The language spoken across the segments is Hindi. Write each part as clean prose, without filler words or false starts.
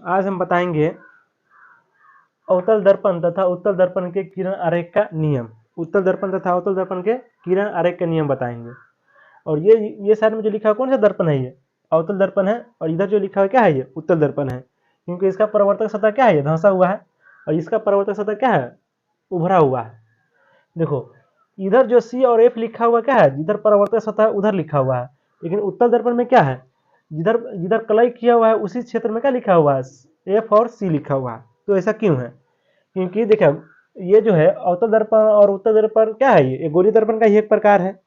आज हम बताएंगे अवतल दर्पण तथा उत्तल दर्पण के किरण आरेख का नियम। उत्तल दर्पण तथा अवतल दर्पण के किरण आरेख का नियम बताएंगे। और ये साइड में जो लिखा है कौन सा दर्पण है? ये अवतल दर्पण है। और इधर जो लिखा है क्या है? ये उत्तल दर्पण है, क्योंकि इसका परावर्तक सतह क्या है? ये धंसा हुआ है। और इसका परावर्तक सतह क्या है? उभरा हुआ है। देखो इधर जो सी और एफ लिखा हुआ क्या है? जिधर परावर्तक सतह उधर लिखा हुआ है। लेकिन उत्तल दर्पण में क्या है? जिधर जिधर कलई किया हुआ है उसी क्षेत्र में क्या लिखा हुआ है? एफ और सी लिखा हुआ है। तो ऐसा क्यों है? क्योंकि देखिए ये जो है अवतल दर्पण और उत्तल दर्पण क्या है? ये गोलीय दर्पण का ही एक प्रकार है।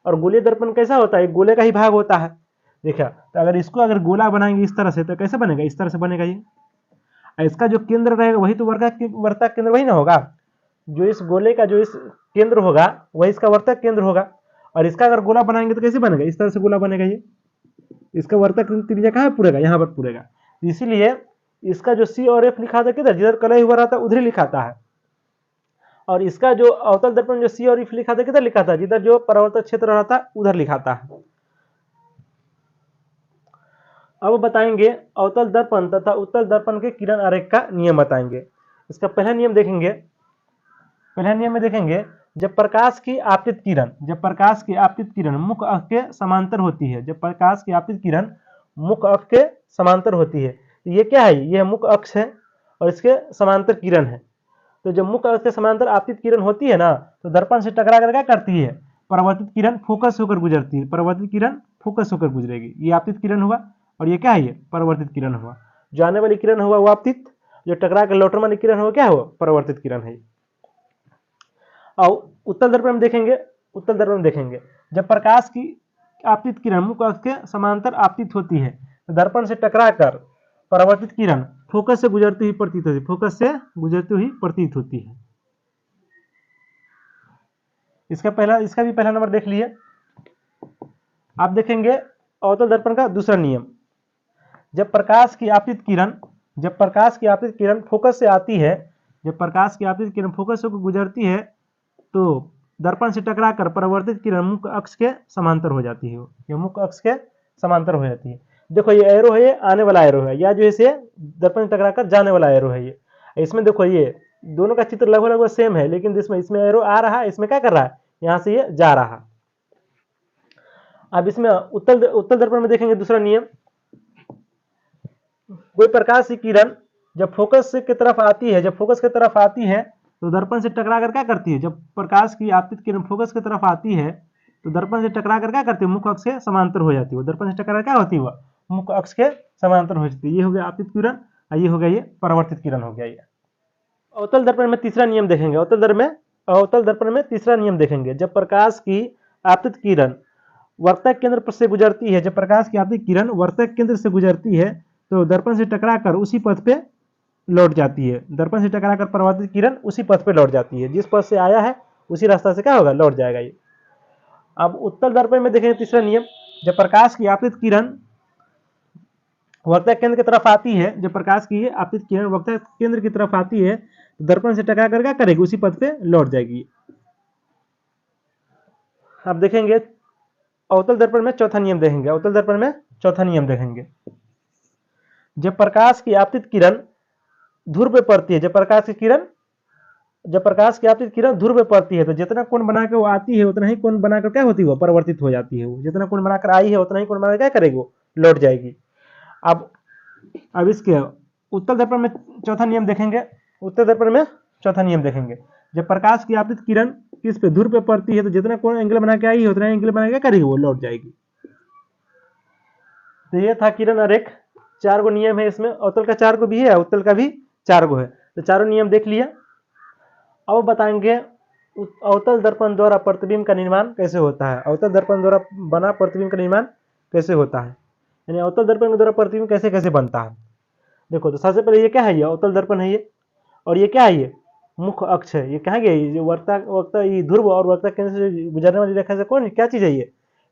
और गोलीय दर्पण कैसा होता है? गोले का ही भाग होता है। देखिए तो अगर इसको अगर गोला बनाएंगे इस तरह से तो कैसे बनेगा? इस तरह से बनेगा ये। इसका जो केंद्र रहेगा वही तो वर्तक केंद्र वही ना होगा। जो इस गोले का जो इस केंद्र होगा वही इसका वर्तक केंद्र होगा। और इसका अगर गोला बनाएंगे तो कैसे बनेगा? इस तरह से गोला बनेगा ये। इसका वर्तक त्रिज्या कहाँ पूरेगा? यहाँ पर पूरेगा। इसीलिए इसका जो सी और एफ लिखा था किधर? जिधर कलई हुआ रहता है उधर लिखाता है। और इसका जो अवतल दर्पण जो सी और एफ लिखा था किधर लिखा था? जिधर जो परावर्तक क्षेत्र रहता है उधर लिखाता है। अब बताएंगे अवतल दर्पण तथा उत्तल दर्पण के किरण आरेख का नियम बताएंगे। इसका पहला नियम देखेंगे। पहला नियम में देखेंगे जब प्रकाश की आपतित किरण मुख्य अक्ष के समांतर होती है। जब प्रकाश की आपतित किरण मुख्य अक्ष के समांतर होती है। ये क्या है? ये मुख्य अक्ष है और इसके समांतर किरण है। तो जब मुख्य अक्ष के समांतर आपतित किरण होती है ना तो दर्पण से टकरा कर क्या करती है? परावर्तित किरण फोकस होकर गुजरती है। परावर्तित किरण फोकस होकर गुजरेगी। ये आपतित किरण हुआ और ये क्या है? ये परावर्तित किरण हुआ। जो आने वाली किरण हुआ वो आपतित, जो टकरा कर लौटने वाली किरण हुआ क्या हुआ? परावर्तित किरण है। और उत्तल दर्पण में देखेंगे। उत्तल दर्पण में देखेंगे जब प्रकाश की आपतित किरण मुख्य अक्ष के समांतर आपतित होती है तो दर्पण से टकराकर परावर्तित किरण फोकस से गुजरती हुई प्रतीत होती है। फोकस से गुजरती हुई प्रतीत होती है। इसका भी पहला नंबर देख लिए। आप देखेंगे अवतल दर्पण का दूसरा नियम। जब प्रकाश की आपतित किरण फोकस से आती है, जब प्रकाश की आपतित किरण फोकस से गुजरती है तो दर्पण से टकराकर परावर्तित किरण मुख्य अक्ष के समांतर हो जाती है। ये मुख्य अक्ष के समांतर हो जाती है। देखो ये एरो है, ये आने वाला एरो है, या जो है दर्पण से टकराकर जाने वाला एरो है। ये इसमें देखो ये दोनों का चित्र लगभग सेम है, लेकिन इसमें एरो आ रहा है, इसमें क्या कर रहा है? यहाँ से ये जा रहा। अब इसमें उत्तल दर्पण में देखेंगे दूसरा नियम। कोई प्रकाश की किरण जब फोकस की तरफ आती है तो दर्पण से टकरा कर क्या करती है? जब प्रकाश की आपतित किरण फोकस की तरफ आती है तो दर्पण से टकरा कर क्या करती है? मुख्य अक्ष के समांतर हो जाती है। दर्पण से टकरा क्या होती है? मुख्य अक्ष के समांतर हो जाती है। ये हो गया आपतित किरण और ये हो गया ये परावर्तित किरण हो गया। ये अवतल दर्पण में तीसरा नियम देखेंगे। अवतल दर्पण में तीसरा नियम देखेंगे जब प्रकाश की आपतित किरण वर्तक केंद्र से गुजरती है। जब प्रकाश की आपतित किरण वर्तक केंद्र से गुजरती है तो दर्पण से टकराकर उसी पथ पे लौट जाती है। दर्पण से टकराकर परावर्तित किरण उसी पथ पे लौट जाती है। जिस पथ से आया है उसी रास्ता से क्या होगा? लौट जाएगा ये। अब उत्तल दर्पण में देखेंगे तीसरा नियम। जब प्रकाश की आपतित किरण वर्तक केंद्र की तरफ आती है, जब प्रकाश की आपतित किरण वर्तक केंद्र की तरफ आती है तो दर्पण से टकराकर क्या करेगी? उसी पथ पे लौट जाएगी। अब देखेंगे अवतल दर्पण में चौथा नियम देखेंगे। अवतल दर्पण में चौथा नियम देखेंगे जब प्रकाश की आपतित किरण ध्रुव पे पड़ती है। जब प्रकाश की आपतित किरण ध्रुव पे पड़ती है तो जितना कोण बनाकर वो आती है उतना ही कोण बनाकर क्या होती है? वो परिवर्तित हो जाती है। वो जितना कोण बनाकर आई है उतना ही कोण बनाकर क्या करेगी? वो लौट जाएगी। अब इसके उत्तल दर्पण में चौथा नियम देखेंगे। उत्तल दर्पण में चौथा नियम देखेंगे जब प्रकाश की आपतित किरण किस पे? ध्रुव पे पड़ती है तो जितना कोण एंगल बना के आई है उतना एंगल बना के क्या करेगी? वो लौट जाएगी। तो ये था किरण आरेख। 4 गो नियम है इसमें। अवतल का 4 गो भी है, उत्तल का भी 4 गो है। तो चारों नियम देख लिया। अब बताएंगे अवतल दर्पण द्वारा प्रतिबिंब का निर्माण कैसे होता है। अवतल दर्पण द्वारा बना प्रतिबिंब का निर्माण कैसे होता है, यानी अवतल दर्पण के द्वारा प्रतिबिंब कैसे कैसे बनता है। देखो तो सबसे पहले ये क्या है? ये अवतल दर्पण है ये। और ये क्या है? ये मुख्य अक्ष है। ये कहाँ गया? ये ये ध्रुव और वर्तक केंद्र से गुजरने वाली रेखा से कौन क्या चीज है?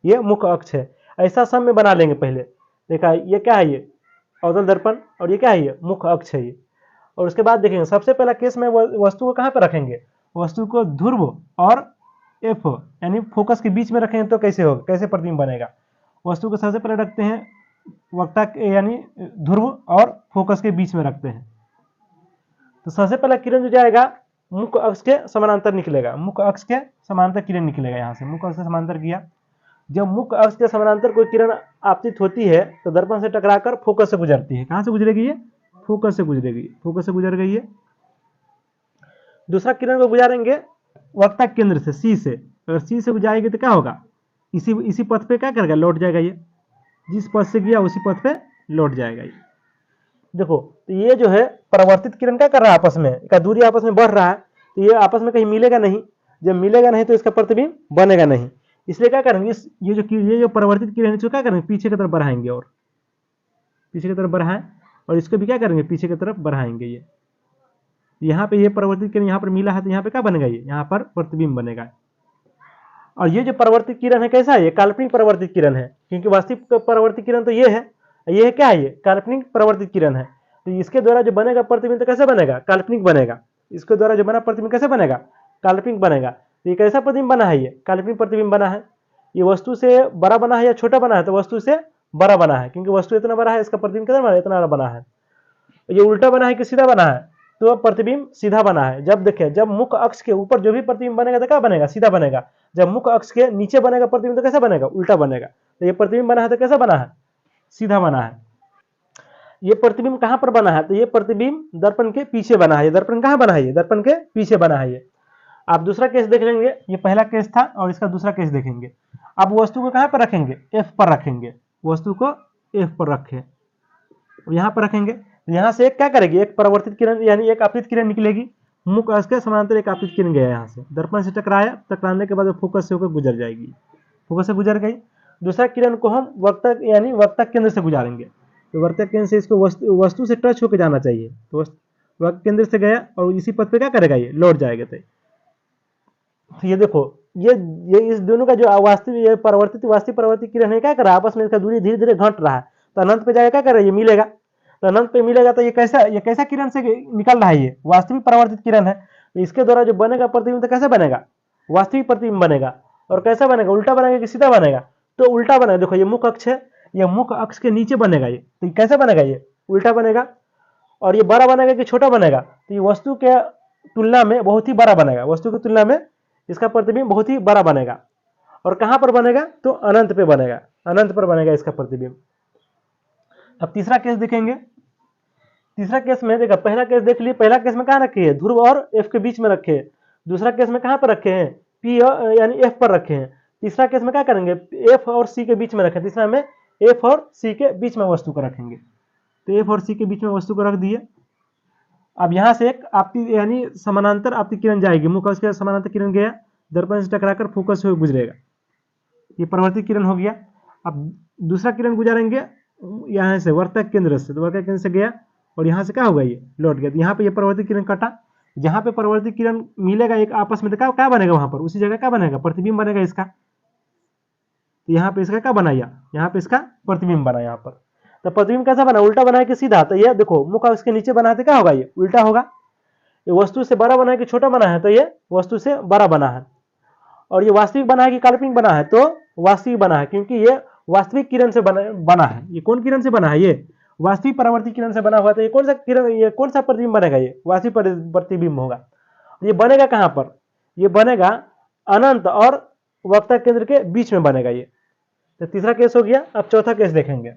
ये मुख्य अक्ष है। ऐसा सब में बना लेंगे पहले। देखा ये क्या है? ये अवतल दर्पण और ये क्या है? ये मुख्य अक्ष है ये। और उसके बाद देखेंगे सबसे पहला केस में वस्तु को कहाँ पर रखेंगे? वस्तु को ध्रुव और एफ यानी फोकस के बीच में रखेंगे तो कैसे होगा? कैसे प्रतिबिंब बनेगा? वस्तु को सबसे पहले रखते हैं वक्ता यानी ध्रुव और फोकस के बीच में रखते हैं। तो सबसे पहला किरण जो जाएगा मुख्य अक्ष के समानांतर निकलेगा, मुख्य अक्ष के समानांतर किरण निकलेगा। यहाँ से मुख्य अक्ष के समानांतर किया, जब मुख्य अक्ष के समानांतर कोई किरण आपतित होती है तो दर्पण से टकराकर फोकस से गुजरती है। कहां से गुजरेगी ये? फोकस से गुजरेगी, फोकस से गुजर गई है। दूसरा किरण को गुजारेंगे वक्तक केंद्र से, सी से। अगर सी से जाएगी तो क्या होगा? इसी पथ पे क्या करेगा? लौट जाएगा। ये जिस पथ से गया उसी पथ पे लौट जाएगा। ये देखो, तो ये जो है परावर्तित किरण क्या कर रहा है? आपस में का दूरी आपस में बढ़ रहा है, तो ये आपस में कहीं मिलेगा नहीं। जब मिलेगा नहीं तो इसका प्रतिबिंब बनेगा नहीं। इसलिए क्या करेंगे, ये जो परावर्तित किरण है इसको क्या करेंगे? पीछे की तरफ बढ़ाएंगे, और पीछे की तरफ बढ़ाएं, और इसको भी क्या करेंगे? पीछे की तरफ बढ़ाएंगे। ये यहाँ पे ये परावर्तित किरण यहाँ पर मिला है तो यहाँ पे क्या बनेगा? ये यहाँ पर प्रतिबिंब बनेगा। और ये जो परावर्तित किरण है कैसा है? ये काल्पनिक परावर्तित किरण है, क्योंकि वास्तविक परावर्तित किरण तो ये है। ये क्या है? ये काल्पनिक परावर्तित किरण है। तो इसके द्वारा जो बनेगा प्रतिबिंब तो कैसे बनेगा? काल्पनिक बनेगा। इसके द्वारा जो बना प्रतिबिंब कैसे बनेगा? काल्पनिक बनेगा। तो ये कैसा प्रतिबिंब बना है? ये काल्पनिक प्रतिबिंब बना है। ये वस्तु से बड़ा बना है या छोटा बना है? तो वस्तु से बड़ा बना है, क्योंकि वस्तु इतना बड़ा है, इसका प्रतिबिंब कितना बना है? इतना बना है। ये उल्टा बना है कि सीधा बना है? तो प्रतिबिंब सीधा बना है। जब देखिए, जब मुख्य अक्ष के ऊपर जो भी प्रतिबिंब बनेगा तो क्या बनेगा? सीधा बनेगा। जब मुख्य अक्ष के नीचे बनेगा प्रतिबिंब तो कैसा बनेगा? उल्टा बनेगा। तो ये प्रतिबिंब बना है तो कैसा बना है? सीधा बना है। ये प्रतिबिंब कहां पर बना है? तो ये प्रतिबिंब दर्पण के पीछे बना है। दर्पण कहां बना है? ये दर्पण के पीछे बना है। ये आप दूसरा केस देख लेंगे, ये पहला केस था और इसका दूसरा केस देखेंगे। अब वस्तु को कहां पर रखेंगे? एफ पर रखेंगे। वस्तु को एफ पर रखें, यहां पर रखेंगे। यहां से एक क्या करेगी? एक परावर्तित किरण यानी एक आपतित किरण निकलेगी। मुख्य अक्ष के समानांतर एक आपतित किरण गया यहाँ से, दर्पण से टकराया, टकराने के बाद फोकस से होकर गुजर जाएगी। फोकस से गुजर गई। दूसरा किरण को हम वक्तक यानी वक्तक केंद्र से गुजारेंगे। तो वक्तक केंद्र से इसको वस्तु से टच होकर जाना चाहिए। तो वक्तक केंद्र से गया और इसी पथ पे क्या करेगा? ये लौट जाएगा। तो ये देखो, ये इस दोनों का जो वास्तविक परावर्तित किरण है क्या कर रहा है? आपस में इसका दूरी धीरे धीरे घट रहा है। तो अनंत पे जाएगा क्या कर रहा है? ये मिलेगा। तो अनंत पे मिलेगा तो ये कैसा किरण से निकल रहा है? ये वास्तविक परावर्तित किरण है। तो इसके द्वारा जो बनेगा प्रतिबिंब तो कैसे बनेगा? वास्तविक प्रतिबिंब बनेगा। और कैसा बनेगा? उल्टा बनेगा कि सीधा बनेगा? तो उल्टा बनेगा। देखो, ये मुख्य अक्ष है, ये मुख्य अक्ष के नीचे बनेगा। ये तो कैसा बनेगा? ये उल्टा बनेगा। और ये बड़ा बनेगा कि छोटा बनेगा? तो ये वस्तु के तुलना में बहुत ही बड़ा बनेगा। वस्तु की तुलना में इसका प्रतिबिंब बहुत ही बड़ा बनेगा। और कहां पर बनेगा? तो अनंत पे बनेगा, अनंत पर बनेगा इसका प्रतिबिंब। अब तीसरा केस देखेंगे। तीसरा केस में देखा, पहला केस देख लिए, पहला केस में कहां रखे हैं? ध्रुव और एफ के बीच में रखे हैं। दूसरा केस में कहां पर रखे हैं? पी यानी एफ पर रखे हैं। तीसरा केस में क्या करेंगे? एफ और सी के बीच में रखें। तीसरा में एफ और सी के बीच में वस्तु को रखेंगे। तो एफ और सी के बीच में वस्तु को रख दिए। अब यहां से एक आपती यानी समानांतर आपती किरण जाएगी। मुख्य अक्ष के समानांतर किरण गया, दर्पण से टकराकर फोकस से गुजरेगा। ये परावर्तित किरण हो गया। अब दूसरा किरण गुजारेंगे यहाँ से वर्तक केंद्र से। तो वर्तक केंद्र से गया और यहाँ से क्या होगा? ये लौट गया। तो यहाँ पे ये परावर्तित किरण कटा। जहाँ पे परावर्तित किरण मिलेगा एक आपस में, तो क्या बनेगा? वहां पर उसी जगह क्या बनेगा? प्रतिबिंब बनेगा इसका। तो यहाँ पे इसका क्या बनाया? यहाँ पे इसका प्रतिबिंब बना। यहाँ पर तो प्रतिबिंब कैसा बना? उल्टा बना है कि सीधा? तो ये देखो, मुख्य अक्ष के नीचे बना है तो क्या होगा? ये उल्टा होगा। ये वस्तु से बड़ा बना है कि छोटा बना है? तो ये वस्तु से बड़ा बना है। और ये वास्तविक बना है कि काल्पनिक बना है? तो वास्तविक बना है, क्योंकि ये वास्तविक किरण से बना है। ये कौन किरण से बना है? ये वास्तविक परावर्तित किरण से बना हुआ। तो ये कौन सा किरण, ये कौन सा प्रतिबिंब बनेगा? ये वास्तविक प्रतिबिंब होगा। ये बनेगा कहां पर? ये बनेगा अनंत और वक्तक केंद्र के बीच में बनेगा ये। तो तीसरा केस हो गया। अब चौथा केस देखेंगे।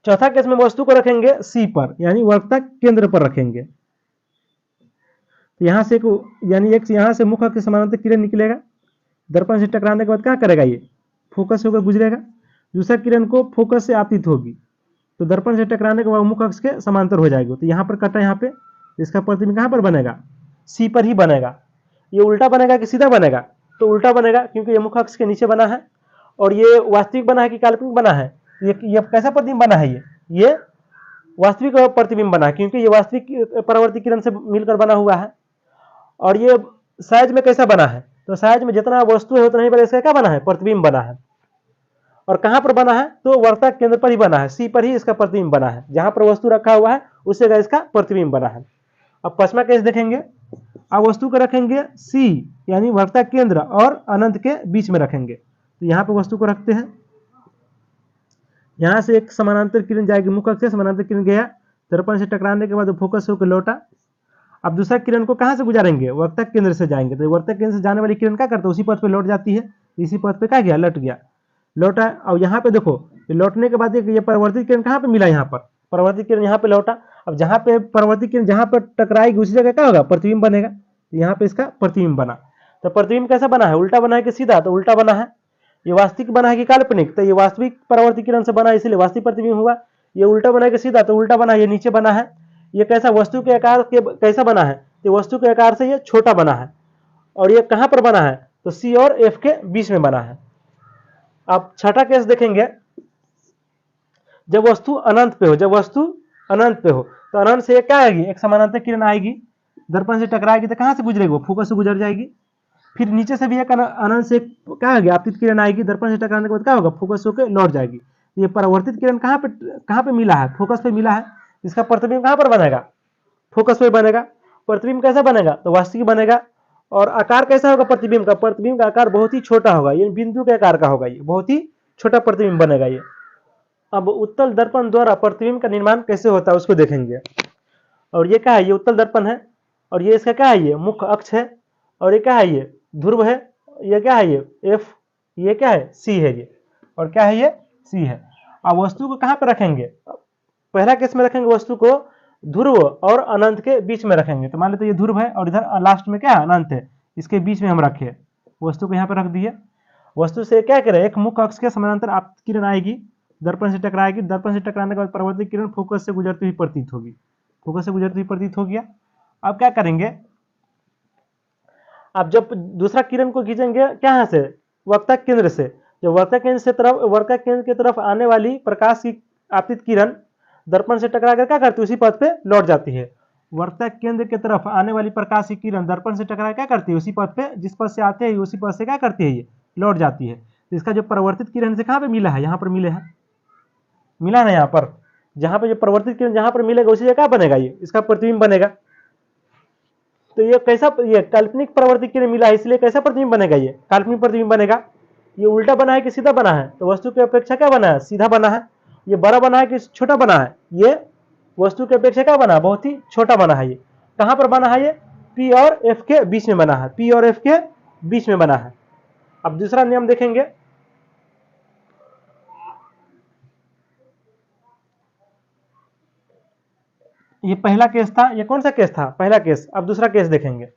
चौथा केस में वस्तु को रखेंगे सी पर, यानी वक्तक केंद्र पर रखेंगे। तो यहां से यानी एक यहां से मुख्य के समानांतर किरण निकलेगा, दर्पण से टकराने के बाद क्या करेगा? ये फोकस होकर गुजरेगा। दूसरा किरण को फोकस से आपतित होगी, तो दर्पण से टकराने के बाद मुख्य अक्ष के समांतर हो जाएगी। तो यहाँ पर कटा, यहाँ पे इसका प्रतिबिंब कहाँ पर बनेगा? सी पर ही बनेगा। ये उल्टा बनेगा कि सीधा बनेगा? तो उल्टा बनेगा, क्योंकि ये मुख्य अक्ष के नीचे बना है। और ये वास्तविक बना है कि काल्पनिक बना है? ये कैसा प्रतिबिंब बना है? ये वास्तविक प्रतिबिंब बना है, क्योंकि ये वास्तविक परावर्तित किरण से मिलकर बना हुआ है। और ये साइज में कैसा बना है? तो साइज में जितना वस्तु है उतना ही बड़ा इसका क्या बना है? प्रतिबिंब बना है। और कहां पर बना है? तो वर्तक केंद्र पर ही बना है, सी पर ही इसका प्रतिबिंब बना है। जहां पर वस्तु रखा हुआ है उस जगह इसका प्रतिबिंब बना है। अब पांचवा केस देखेंगे। अब वस्तु को रखेंगे सी यानी वर्तक केंद्र और अनंत के बीच में रखेंगे। तो यहाँ पे वस्तु को रखते हैं। यहाँ से एक समानांतर किरण जाएगी, मुख्य अक्ष से समानांतर किरण गया, दर्पण से टकराने के बाद फोकस होकर लौटा। अब दूसरा किरण को कहाँ से गुजारेंगे, वर्तक केंद्र से जाएंगे, तो वर्तक केंद्र से जाने वाली किरण क्या करता है, उसी पथ पे लौट जाती है, इसी पथ पे क्या गया, लौट गया, लौटा। और यहाँ पे देखो लौटने के बाद ये परावर्तित किरण कहाँ पे मिला, यहाँ पर परावर्तित किरण यहाँ पे लौटा। अब जहाँ पे परावर्तित किरण जहाँ पर टकराएगी उसी जगह क्या होगा, प्रतिबिंब बनेगा, यहाँ पे इसका प्रतिबिंब बना। तो प्रतिबिंब कैसा बना है, उल्टा बना है कि सीधा, तो उल्टा बना है। ये वास्तविक बना है कि काल्पनिक, तो ये वास्तविक परावर्तित किरण से बना है इसलिए वास्तविक प्रतिबिंब हुआ। ये उल्टा बना है कि सीधा, तो उल्टा बना है, ये नीचे बना है। ये कैसा, वस्तु के आकार के कैसा बना है, तो वस्तु के आकार से ये छोटा बना है। और ये कहां पर बना है, तो सी और एफ के बीच में बना है। अब छठा केस देखेंगे, जब वस्तु अनंत पे हो, जब वस्तु अनंत पे हो, तो अनंत से क्या आएगी, एक समानांतर किरण आएगी, दर्पण से टकराएगी, तो कहां से गुजरेगी, वो फोकस से गुजर जाएगी। फिर नीचे से भी एक अनंत से क्या आएगी, आपतित किरण आएगी, दर्पण से टकराने के बाद क्या होगा, फोकस होकर लौट जाएगी। ये परावर्तित किरण कहां पे मिला है, फोकस पे मिला है, इसका प्रतिबिंब कहां पर बनेगा, फोकस पे बनेगा। प्रतिबिंब कैसा बनेगा, तो वास्तविक बनेगा। और आकार कैसा होगा प्रतिबिंब का, प्रतिबिंब का आकार बहुत ही छोटा होगा, ये बिंदु के आकार का होगा, ये बहुत ही छोटा प्रतिबिंब बनेगा ये। अब उत्तल दर्पण द्वारा प्रतिबिंब का निर्माण कैसे होता है उसको देखेंगे। और ये क्या है, ये उत्तल दर्पण है, और ये इसका क्या है, ये मुख्य अक्ष है, और ये क्या है, ये ध्रुव है, ये क्या है, ये एफ, ये क्या है, सी है ये, और क्या है, ये सी है। अब वस्तु को कहां पर रखेंगे, पहला केस में रखेंगे वस्तु को ध्रुव और अनंत के बीच में रखेंगे। तो मान लेते ये ध्रुव है और इधर लास्ट में क्या है, अनंत है, इसके बीच में हम रखे वस्तु को, यहाँ पर रख दिए। वस्तु से क्या करें, एक मुख्य अक्ष के समानांतर आपतित किरण आएगी, दर्पण से टकराएगी, दर्पण से टकराने के बाद परावर्तित किरण फोकस से गुजरती हुई प्रतीत होगी, फोकस से गुजरती हुई प्रतीत हो गया। अब क्या करेंगे, अब जब दूसरा किरण को खींचेंगे कहाँ से, वर्तक केंद्र से, जब वर्तक केंद्र से तरफ, वर्तक केंद्र की तरफ आने वाली प्रकाश की आपतित किरण दर्पण से टकराकर क्या करती है, उसी पथ पे लौट जाती है। वर्तक केंद्र की तरफ आने वाली प्रकाश की किरण दर्पण से टकरा क्या करती है, उसी पथ पे, जिस पथ से आते हैं उसी पथ से क्या करती है, ये लौट जाती है। तो इसका जो परावर्तित किरण से कहाँ पे मिला है, यहाँ पर मिले है, मिला ना यहाँ पर, जहाँ पे जो परावर्तित किरण जहाँ पर मिलेगा उसी जगह क्या बनेगा, ये इसका प्रतिबिंब बनेगा। तो ये कैसा, ये काल्पनिक परावर्तित किरण मिला है इसलिए कैसा प्रतिबिंब बनेगा, ये काल्पनिक प्रतिबिंब बनेगा। ये उल्टा बना है कि सीधा बना है, तो वस्तु की अपेक्षा क्या बना है, सीधा बना है। ये बड़ा बना है कि छोटा बना है, ये वस्तु की अपेक्षा क्या बना है, बहुत ही छोटा बना है। ये कहां पर बना है, ये पी और एफ के बीच में बना है, पी और एफ के बीच में बना है। अब दूसरा नियम देखेंगे, ये पहला केस था, ये कौन सा केस था, पहला केस। अब दूसरा केस देखेंगे।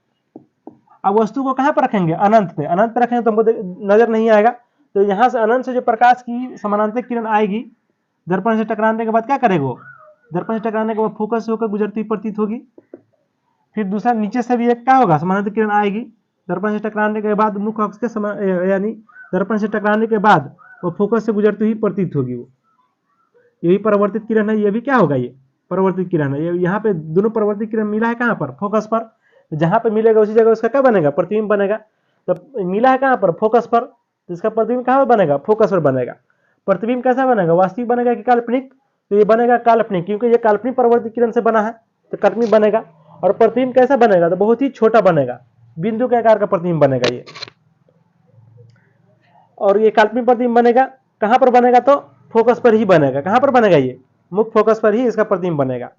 अब वस्तु को कहां पर रखेंगे, अनंत पे, अनंत पे रखेंगे तो हमको नजर नहीं आएगा। तो यहां से अनंत से जो प्रकाश की समानांतर किरण आएगी, दर्पण से टकराने के बाद क्या करेगा, वो दर्पण से टकराने के बाद फोकस होकर गुजरती प्रतीत होगी। फिर दूसरा नीचे से भी एक क्या होगा, समानांतर किरण आएगी, दर्पण से टकराने के बाद मुख्य अक्ष के यानी दर्पण से टकराने के बाद वो फोकस से गुजरती हुई प्रतीत होगी। वो यही परावर्तित किरण है, ये भी क्या होगा, ये परावर्तित किरण है। ये यहाँ पे दोनों परावर्तित किरण मिला है कहाँ पर, फोकस पर, जहां पे मिलेगा उसी जगह उसका क्या बनेगा, प्रतिबिंब बनेगा। तो मिला है कहाँ पर, फोकस पर, तो इसका प्रतिबिंब कहाँ पर बनेगा, फोकस पर बनेगा। प्रतिबिंब कैसा बनेगा, वास्तविक बनेगा कि काल्पनिक, तो ये बनेगा काल्पनिक, क्योंकि ये काल्पनिक परावर्तित किरण से बना है तो काल्पनिक बनेगा। और प्रतिबिंब कैसा बनेगा, तो बहुत ही छोटा बनेगा, बिंदु के आकार का प्रतिबिंब बनेगा ये। और ये काल्पनिक प्रतिबिंब बनेगा कहां पर बनेगा, तो फोकस पर ही बनेगा। कहां पर बनेगा, ये मुख्य फोकस पर ही इसका प्रतिबिंब बनेगा।